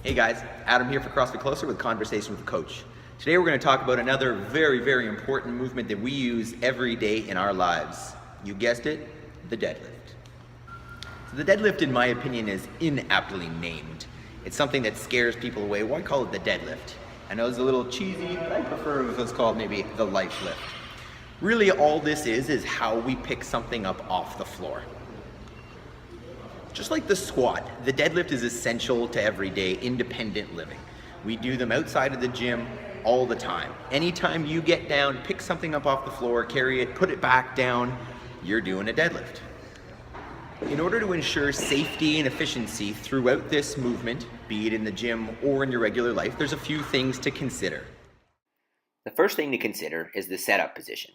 Hey guys, Adam here for CrossFit Closer with Conversation with Coach. Today we're going to talk about another very important movement that we use every day in our lives. You guessed it, the deadlift. So the deadlift, in my opinion, is inaptly named. It's something that scares people away. Why call it the deadlift? I know it's a little cheesy, but I prefer what's called maybe the life lift. Really all this is how we pick something up off the floor. Just like the squat, the deadlift is essential to everyday independent living. We do them outside of the gym all the time. Anytime you get down, pick something up off the floor, carry it, put it back down, you're doing a deadlift. In order to ensure safety and efficiency throughout this movement, be it in the gym or in your regular life, there's a few things to consider. The first thing to consider is the setup position.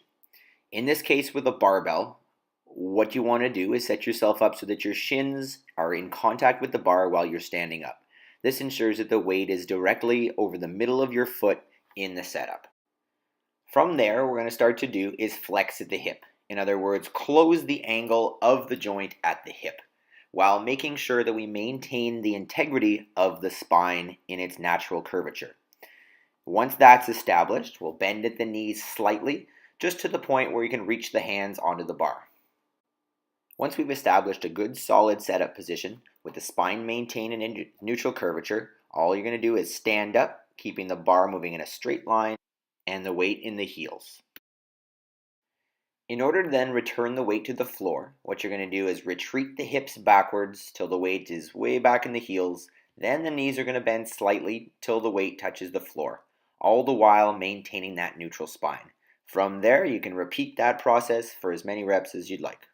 In this case with a barbell, what you want to do is set yourself up so that your shins are in contact with the bar while you're standing up. This ensures that the weight is directly over the middle of your foot in the setup. From there, what we're going to start to do is flex at the hip. In other words, close the angle of the joint at the hip, while making sure that we maintain the integrity of the spine in its natural curvature. Once that's established, we'll bend at the knees slightly, just to the point where you can reach the hands onto the bar. Once we've established a good solid setup position with the spine maintained in neutral curvature, all you're going to do is stand up, keeping the bar moving in a straight line and the weight in the heels. In order to then return the weight to the floor, what you're going to do is retreat the hips backwards till the weight is way back in the heels. Then the knees are going to bend slightly till the weight touches the floor, all the while maintaining that neutral spine. From there, you can repeat that process for as many reps as you'd like.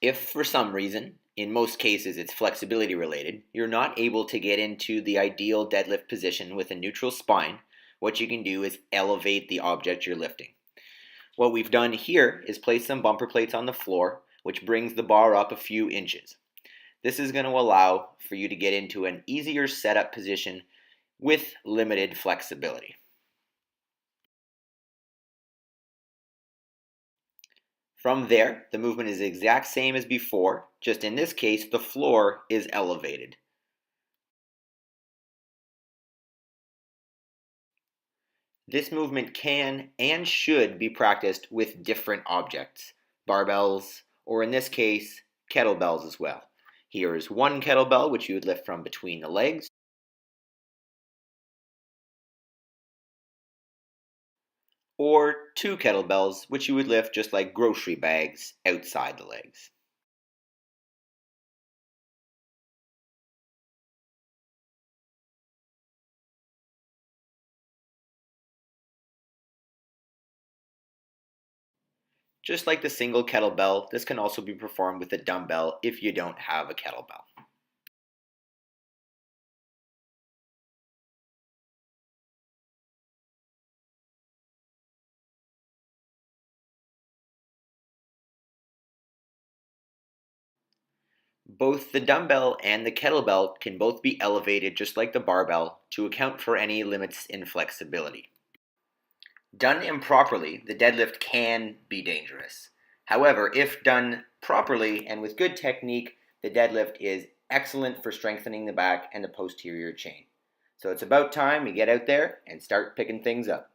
If for some reason, in most cases it's flexibility related, you're not able to get into the ideal deadlift position with a neutral spine, what you can do is elevate the object you're lifting. What we've done here is place some bumper plates on the floor, which brings the bar up a few inches. This is going to allow for you to get into an easier setup position with limited flexibility. From there, the movement is the exact same as before, just in this case, the floor is elevated. This movement can and should be practiced with different objects, barbells, or in this case, kettlebells as well. Here is one kettlebell, which you would lift from between the legs, or two kettlebells, which you would lift just like grocery bags outside the legs. Just like the single kettlebell, this can also be performed with a dumbbell if you don't have a kettlebell. Both the dumbbell and the kettlebell can both be elevated just like the barbell to account for any limits in flexibility. Done improperly, the deadlift can be dangerous. However, if done properly and with good technique, the deadlift is excellent for strengthening the back and the posterior chain. So it's about time you get out there and start picking things up.